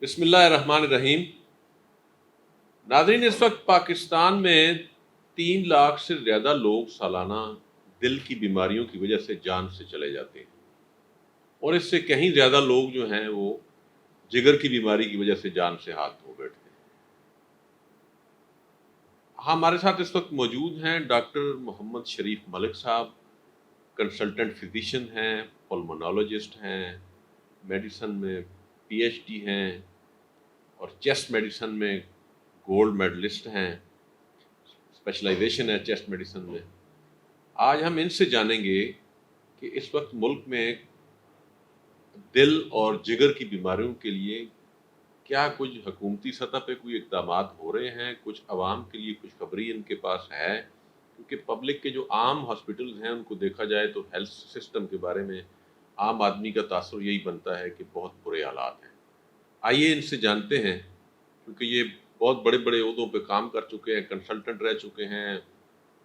بسم اللہ الرحمن الرحیم۔ ناظرین، اس وقت پاکستان میں 3 لاکھ سے زیادہ لوگ سالانہ دل کی بیماریوں کی وجہ سے جان سے چلے جاتے ہیں، اور اس سے کہیں زیادہ لوگ جو ہیں وہ جگر کی بیماری کی وجہ سے جان سے ہاتھ دھو بیٹھتے ہیں۔ ہمارے ساتھ اس وقت موجود ہیں ڈاکٹر محمد شریف ملک صاحب، کنسلٹنٹ فزیشین ہیں، پلمونالوجسٹ ہیں، میڈیسن میں پی ایچ ڈی ہیں، اور چیسٹ میڈیسن میں گولڈ میڈلسٹ ہیں، اسپیشلائزیشن ہے چیسٹ میڈیسن میں۔ آج ہم ان سے جانیں گے کہ اس وقت ملک میں دل اور جگر کی بیماریوں کے لیے کیا کچھ حکومتی سطح پہ کوئی اقدامات ہو رہے ہیں، کچھ عوام کے لیے خوشخبری ان کے پاس ہے، کیونکہ پبلک کے جو عام ہاسپٹلز ہیں ان کو دیکھا جائے تو ہیلتھ سسٹم کے بارے میں عام آدمی کا تاثر یہی بنتا ہے کہ بہت برے حالات ہیں۔ آئیے ان سے جانتے ہیں، کیونکہ یہ بہت بڑے بڑے عہدوں پہ کام کر چکے ہیں، کنسلٹنٹ رہ چکے ہیں،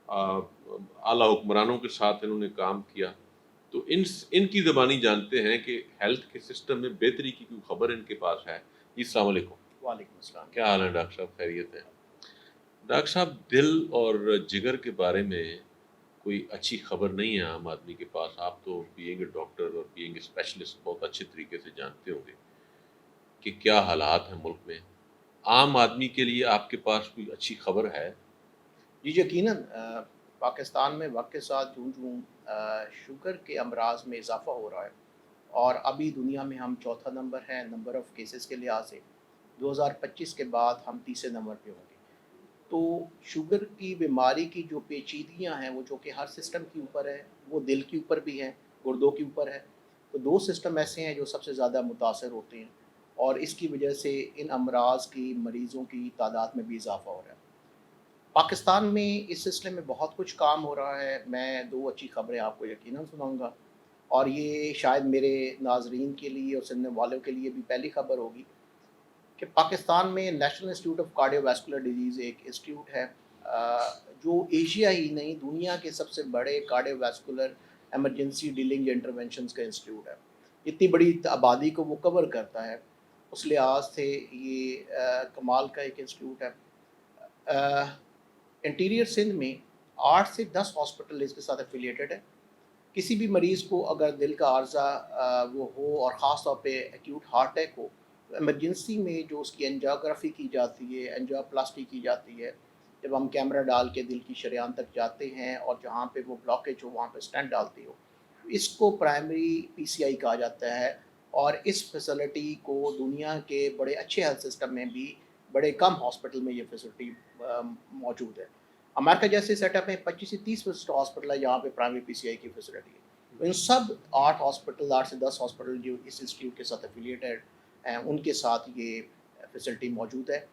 اعلیٰ حکمرانوں کے ساتھ انہوں نے کام کیا، تو ان کی زبانی جانتے ہیں کہ ہیلتھ کے سسٹم میں بہتری کی کوئی خبر ان کے پاس ہے۔ جی السلام علیکم۔ وعلیکم السلام۔ کیا حال ہے ڈاکٹر صاحب؟ خیریت ہے؟ ڈاکٹر صاحب، دل اور جگر کے بارے میں کوئی اچھی خبر نہیں ہے عام آدمی کے پاس۔ آپ تو بینگ اے ڈاکٹر اور بینگ اے اسپیشلسٹ بہت اچھے طریقے سے جانتے ہوں گے کہ کیا حالات ہیں ملک میں۔ عام آدمی کے لیے آپ کے پاس کوئی اچھی خبر ہے؟ جی یقیناً پاکستان میں وقت کے ساتھ جوں شوگر کے امراض میں اضافہ ہو رہا ہے، اور ابھی دنیا میں ہم چوتھا نمبر ہے نمبر آف کیسز کے لحاظ سے۔ 2025 کے بعد ہم تیسرے نمبر پہ ہوں گے۔ تو شوگر کی بیماری کی جو پیچیدگیاں ہیں وہ جو کہ ہر سسٹم کے اوپر ہے، وہ دل کے اوپر بھی ہے، گردوں کے اوپر ہے۔ تو 2 سسٹم ایسے ہیں جو سب سے زیادہ متاثر ہوتے ہیں، اور اس کی وجہ سے ان امراض کی مریضوں کی تعداد میں بھی اضافہ ہو رہا ہے۔ پاکستان میں اس سلسلے میں بہت کچھ کام ہو رہا ہے۔ میں 2 اچھی خبریں آپ کو یقیناً سناؤں گا، اور یہ شاید میرے ناظرین کے لیے اور سننے والوں کے لیے بھی پہلی خبر ہوگی کہ پاکستان میں national institute of cardio vascular disease ایک انسٹیٹیوٹ ہے جو ایشیا ہی نہیں دنیا کے سب سے بڑے cardio vascular emergency dealing interventions کا انسٹیٹیوٹ ہے۔ اتنی بڑی آبادی کو وہ کور کرتا ہے، اس لحاظ سے یہ کمال کا ایک انسٹیٹیوٹ ہے۔ انٹیریئر سندھ میں 8 سے 10 ہاسپٹل اس کے ساتھ ایفیلیٹڈ ہے۔ کسی بھی مریض کو اگر دل کا عارضہ وہ ہو، اور خاص طور پہ ایکیوٹ ہارٹ اٹیک ہو، تو ایمرجنسی میں جو اس کی انجیوگرافی کی جاتی ہے، انجیوپلاسٹی کی جاتی ہے، جب ہم کیمرہ ڈال کے دل کی شریان تک جاتے ہیں اور جہاں پہ وہ بلاکیج ہو وہاں پہ اسٹینٹ ڈالتے ہو، اس کو پرائمری پی سی آئی کہا جاتا ہے۔ اور اس فیسلٹی کو دنیا کے بڑے اچھے ہیلتھ سسٹم میں بھی بڑے کم ہاسپٹل میں یہ فیسلٹی موجود ہے۔ امریکہ جیسے سیٹ اپ میں 25 سے 30% ہاسپٹل ہے جہاں پہ پرائمری پی سی آئی کی فیسلٹی ہے۔ تو ان سب 8 سے 10 ہاسپٹل جو اس انسٹیٹیوٹ کے ساتھ ایفیلیٹڈ ہیں، ان کے ساتھ یہ فیسلٹی موجود ہے۔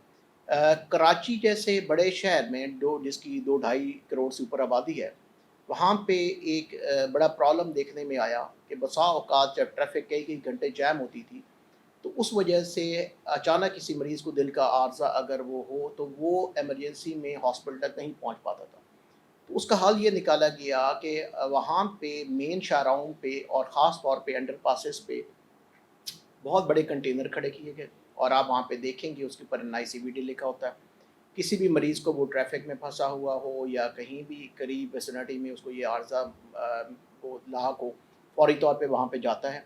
کراچی جیسے بڑے شہر میں جس کی 2-2.5 کروڑ سے اوپر آبادی ہے، وہاں پہ ایک بڑا پرابلم دیکھنے میں آیا کہ بسا اوقات جب ٹریفک کئی گھنٹے جیم ہوتی تھی، تو اس وجہ سے اچانک کسی مریض کو دل کا عارضہ اگر وہ ہو تو وہ ایمرجنسی میں ہاسپٹل تک نہیں پہنچ پاتا تھا۔ تو اس کا حل یہ نکالا گیا کہ وہاں پہ مین شاہراہوں پہ اور خاص طور پہ انڈر پاسز پہ بہت بڑے کنٹینر کھڑے کیے گئے، اور آپ وہاں پہ دیکھیں گے اس کے اوپر NICVD لکھا ہوتا ہے۔ کسی بھی مریض کو وہ ٹریفک میں پھنسا ہوا ہو یا کہیں بھی قریب ویسینٹی میں اس کو یہ عارضہ کو لاحق ہو، فوری طور پہ وہاں پہ جاتا ہے۔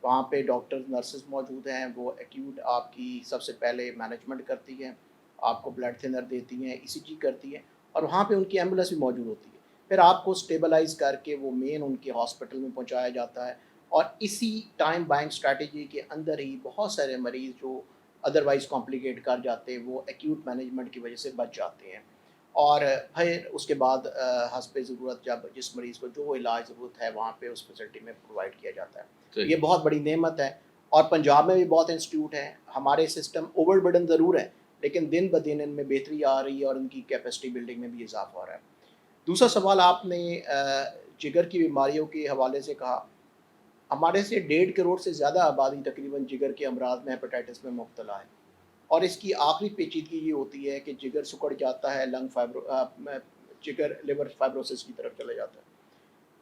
وہاں پہ ڈاکٹر نرسز موجود ہیں، وہ ایکیوٹ آپ کی سب سے پہلے مینجمنٹ کرتی ہیں، آپ کو بلڈ تھنر دیتی ہیں، ECG کرتی ہیں، اور وہاں پہ ان کی ایمبولینس بھی موجود ہوتی ہے۔ پھر آپ کو اسٹیبلائز کر کے وہ مین ان کے ہاسپٹل میں پہنچایا جاتا ہے، اور اسی ٹائم بائنگ اسٹریٹجی کے اندر ہی بہت سارے مریض جو ادروائز کمپلیکیٹ کر جاتے ہیں وہ ایکیوٹ مینجمنٹ کی وجہ سے بچ جاتے ہیں، اور پھر اس کے بعد حسب ضرورت جب جس مریض کو جو علاج ضرورت ہے وہاں پہ اس فیسلٹی میں پرووائڈ کیا جاتا ہے۔ یہ بہت بڑی نعمت ہے، اور پنجاب میں بھی بہت انسٹیٹیوٹ ہیں۔ ہمارے سسٹم اوور برڈن ضرور ہے، لیکن دن بدن ان میں بہتری آ رہی ہے اور ان کی کیپیسٹی بلڈنگ میں بھی اضافہ ہو رہا ہے۔ دوسرا سوال آپ نے جگر کی بیماریوں کے حوالے سے کہا۔ ہمارے سے 1.5 کروڑ سے زیادہ آبادی تقریباً جگر کے امراض میں ہیپاٹائٹس میں مبتلا ہے، اور اس کی آخری پیچیدگی یہ ہوتی ہے کہ جگر سکڑ جاتا ہے، جگر لیور فائبروسس کی طرف چلا جاتا ہے،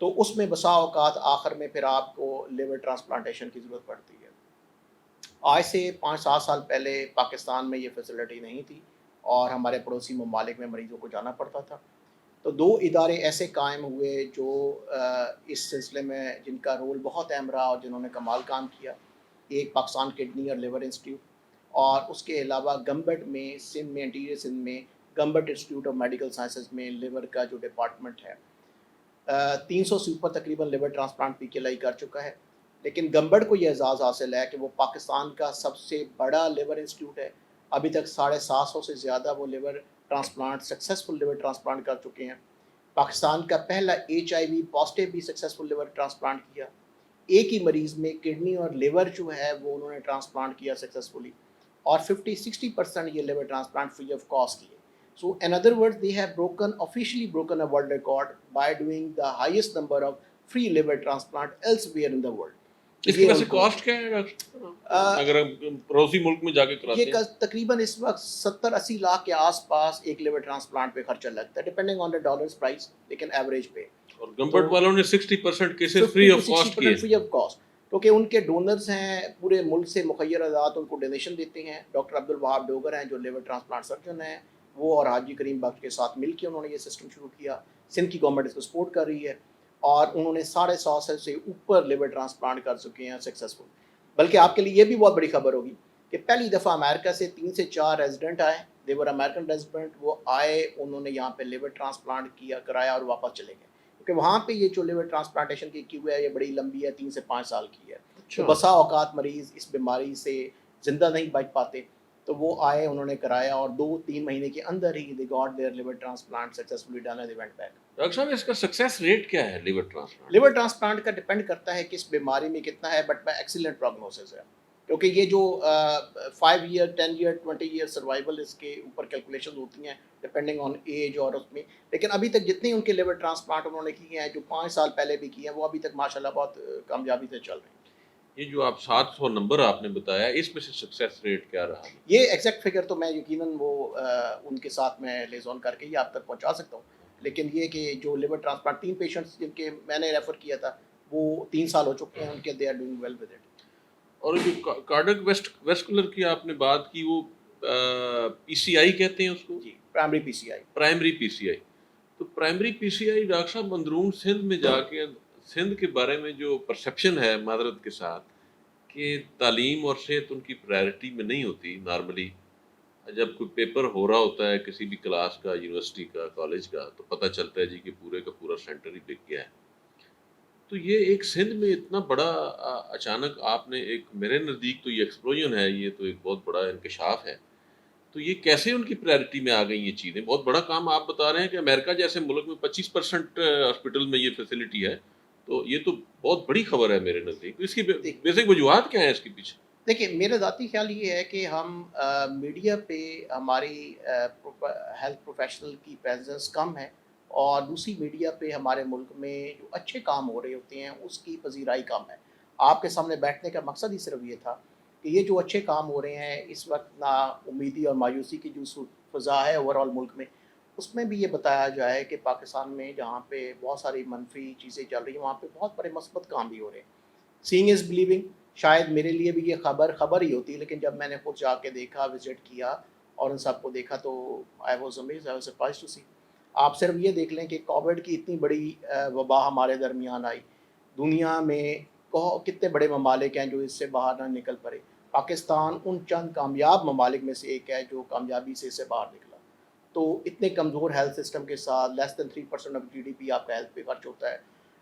تو اس میں بسا اوقات آخر میں پھر آپ کو لیور ٹرانسپلانٹیشن کی ضرورت پڑتی ہے۔ آج سے 5-7 سال پہلے پاکستان میں یہ فیسلٹی نہیں تھی اور ہمارے پڑوسی ممالک میں مریضوں کو جانا پڑتا تھا. تو 2 ادارے ایسے قائم ہوئے جو اس سلسلے میں جن کا رول بہت اہم رہا اور جنہوں نے کمال کام کیا. ایک پاکستان کڈنی اور لیور انسٹیٹیوٹ، اور اس کے علاوہ گمبٹ میں سندھ میں انٹیریئر سندھ میں Gambat institute of medical sciences میں لیور کا جو ڈپارٹمنٹ ہے. 300 سے اوپر تقریباً لیور ٹرانسپلانٹ پی کے لائی کر چکا ہے. لیکن گمبٹ کو یہ اعزاز حاصل ہے کہ وہ پاکستان کا سب سے بڑا لیور انسٹیٹیوٹ ہے. ابھی تک 750 سے زیادہ وہ liver transplant successful liver transplant کر چکے ہیں. پاکستان کا پہلا HIV پازیٹیو بھی سکسیزفل لیور ٹرانسپلانٹ کیا. ایک ہی مریض میں کڈنی اور لیور جو ہے وہ انہوں نے ٹرانسپلانٹ کیا سکسیزفلی، اور 50-60% یہ liver transplant free of cost کیے. So in other words, they have officially broken a world record by doing the highest number of free liver transplant elsewhere in the world. اس کی ویسے cost کیا ہے اگر ہم پڑوسی ملک میں جا کے کراتے ہیں؟ یہ تقریباً اس وقت 70-80 لاکھ کے آس پاس ایک لیور ٹرانسپلانٹ پہ خرچہ لگتا ہے، depending on the dollars price, لیکن ایوریج پہ. اور گمبٹ والوں نے 60% کیسز فری آف کاسٹ کیے، فری آف کاسٹ، کیونکہ ان کے ڈونرز ہیں پورے ملک سے مخیر ذات ان کو ڈونیشن دیتے ہیں. ڈاکٹر عبدالوہاب ڈوگر ہیں جو لیور ٹرانسپلانٹ سرجن ہیں، وہ اور حاجی کریم بخش کے ساتھ مل کے انہوں نے یہ سسٹم شروع کیا. سندھ کی گورنمنٹ اس کو سپورٹ کر رہی ہے اور انہوں نے 150 سے اوپر لیور ٹرانسپلانٹ کر چکے ہیں سکسیزفل. بلکہ آپ کے لیے یہ بھی بہت بڑی خبر ہوگی کہ پہلی دفعہ امریکہ سے 3 سے 4 ریزیڈنٹ آئے، دیور امریکن ریزیڈنٹ، وہ آئے، انہوں نے یہاں پہ لیور ٹرانسپلانٹ کیا کرایا اور واپس چلے گئے. کیونکہ وہاں پہ یہ جو لیور ٹرانسپلانٹیشن کی کیو ہے یہ بڑی لمبی ہے، 3 سے 5 سال کی ہے. تو بسا اوقات مریض اس بیماری سے زندہ نہیں بچ پاتے، تو وہ آئے، انہوں نے کرایا، اور 2-3 مہینے کے اندر ہی they got their liver transplant successfully done and they went back. Doctor صاحب اس کا سکسیس ریٹ کیا ہے لیور ٹرانسپلانٹ؟ لیور ٹرانسپلانٹ کا ڈپینڈ کرتا ہے کہ اس بیماری میں کتنا ہے، بٹ بائی ایکسیلنٹ پروگنوسس ہے. کیونکہ یہ جو 5 ایئر 10 ایئر 20 ایئر سروائیول اس کے اوپر کیلکولیشن ہوتی ہیں ڈپینڈنگ آن ایج اور اس میں. لیکن ابھی تک جتنے ان کے لیور ٹرانسپلانٹ انہوں نے کیے ہیں، جو 5 سال پہلے بھی کیے ہیں، وہ ابھی تک ماشاءاللہ بہت کامیابی سے چل رہے ہیں. یہ جو آپ 700 نمبر آپ نے بتایا، اس میں سے سکسیس ریٹ کیا رہا؟ یہ ایگزیکٹ فگر تو میں یقیناً وہ ان کے ساتھ میں لیزون کر کے ہی آپ تک پہنچا سکتا ہوں. لیکن یہ کہ جو لیور ٹرانسپلانٹ 3 پیشنٹس جن کے میں نے ریفر کیا تھا وہ 3 سال ہو چکے ہیں ان کے، they are doing well with it. اور جو کارڈک ویسکولر کی آپ نے بات کی، وہ PCI کہتے ہیں اس کو؟ جی، پرائمری PCI. Primary PCI. تو پرائمری PCI ڈاکٹر صاحب اندرون سندھ میں جا کے سندھ کے بارے میں جو پرسیپشن ہے معذرت کے ساتھ کہ تعلیم اور صحت ان کی پرائرٹی میں نہیں ہوتی نارملی. جب کوئی پیپر ہو رہا ہوتا ہے کسی بھی کلاس کا، یونیورسٹی کا، کالج کا، تو پتہ چلتا ہے جی کہ پورے کا پورا سینٹر ہی بک گیا ہے. تو یہ ایک سندھ میں اتنا بڑا اچانک آپ نے ایک، میرے نزدیک تو یہ ایکسپلوژن ہے، یہ تو ایک بہت بڑا انکشاف ہے. تو یہ کیسے ان کی پرائرٹی میں آ گئی یہ چیزیں؟ بہت بڑا کام آپ بتا رہے ہیں کہ امریکہ جیسے ملک میں 25% ہاسپٹل میں یہ فیسلٹی ہے، تو یہ تو بہت بڑی خبر ہے میرے نزدیک. اس کی بیسک وجوہات کیا ہیں اس کے پیچھے؟ دیکھیے، میرا ذاتی خیال یہ ہے کہ ہم میڈیا پہ ہماری ہیلتھ پروفیشنل کی پریزنس کم ہے، اور دوسری میڈیا پہ ہمارے ملک میں جو اچھے کام ہو رہے ہوتے ہیں اس کی پذیرائی کم ہے. آپ کے سامنے بیٹھنے کا مقصد ہی صرف یہ تھا کہ یہ جو اچھے کام ہو رہے ہیں اس وقت نا امیدی اور مایوسی کی جو فضا ہے اوور آل ملک میں، اس میں بھی یہ بتایا جائے کہ پاکستان میں جہاں پہ بہت ساری منفی چیزیں چل رہی ہیں وہاں پہ بہت بڑے مثبت کام بھی ہو رہے ہیں. سینگ از بلیونگ. شاید میرے لیے بھی یہ خبر ہی ہوتی، لیکن جب میں نے خود جا کے دیکھا، وزٹ کیا اور ان سب کو دیکھا تو I was amazed, I was surprised to see. آپ صرف یہ دیکھ لیں کہ کووڈ کی اتنی بڑی وبا ہمارے درمیان آئی، دنیا میں کتنے بڑے ممالک ہیں جو اس سے باہر نہ نکل پڑے. پاکستان ان چند کامیاب ممالک میں سے ایک ہے جو کامیابی سے اس سے باہر نکلا. تو اتنے کمزور ہیلتھ سسٹم کے ساتھ لیس دین 3% آف GDP آپ کا ہیلتھ پہ خرچ ہوتا ہے.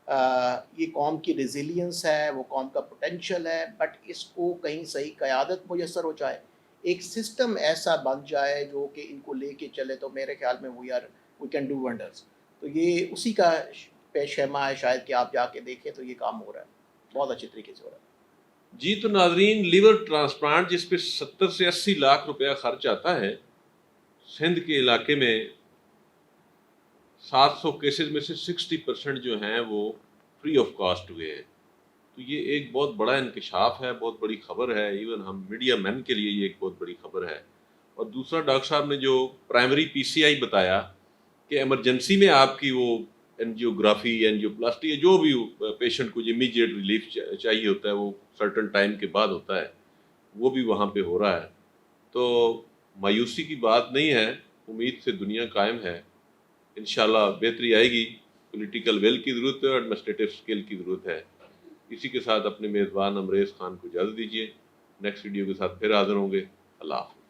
یہ قوم کی ریزیلینس ہے، وہ قوم کا پوٹینشیل ہے، بٹ اس کو کہیں صحیح قیادت میسر ہو جائے، ایک سسٹم ایسا بن جائے جو کہ ان کو لے کے چلے، تو میرے خیال میں وی کین ڈو ونڈرز. تو یہ اسی کا پیش خیمہ ہے شاید کہ آپ جا کے دیکھیں تو یہ کام ہو رہا ہے، بہت اچھے طریقے سے ہو رہا ہے. جی تو ناظرین، لیور ٹرانسپلانٹ جس پہ 70 سے 80 لاکھ روپیہ خرچ آتا ہے، سندھ کے علاقے میں 700 کیسز میں سے 60% جو ہیں وہ فری آف کاسٹ ہوئے ہیں. تو یہ ایک بہت بڑا انکشاف ہے، بہت بڑی خبر ہے. ایون ہم میڈیا مین کے لیے یہ ایک بہت بڑی خبر ہے. اور دوسرا ڈاکٹر صاحب نے جو پرائمری PCI بتایا کہ ایمرجنسی میں آپ کی وہ اینجیوگرافی، اینجیوپلاسٹی، جو بھی پیشنٹ کو امیجیٹ ریلیف چاہیے ہوتا ہے وہ سرٹن ٹائم کے بعد ہوتا ہے، وہ بھی وہاں پہ ہو رہا ہے. تو مایوسی کی بات نہیں ہے، امید سے دنیا قائم ہے. انشاءاللہ بہتری آئے گی. پولیٹیکل ویل کی ضرورت ہے اور ایڈمنسٹریٹو اسکل کی ضرورت ہے. اسی کے ساتھ اپنے میزبان امریز خان کو اجازت دیجیے. نیکسٹ ویڈیو کے ساتھ پھر حاضر ہوں گے. اللہ حافظ.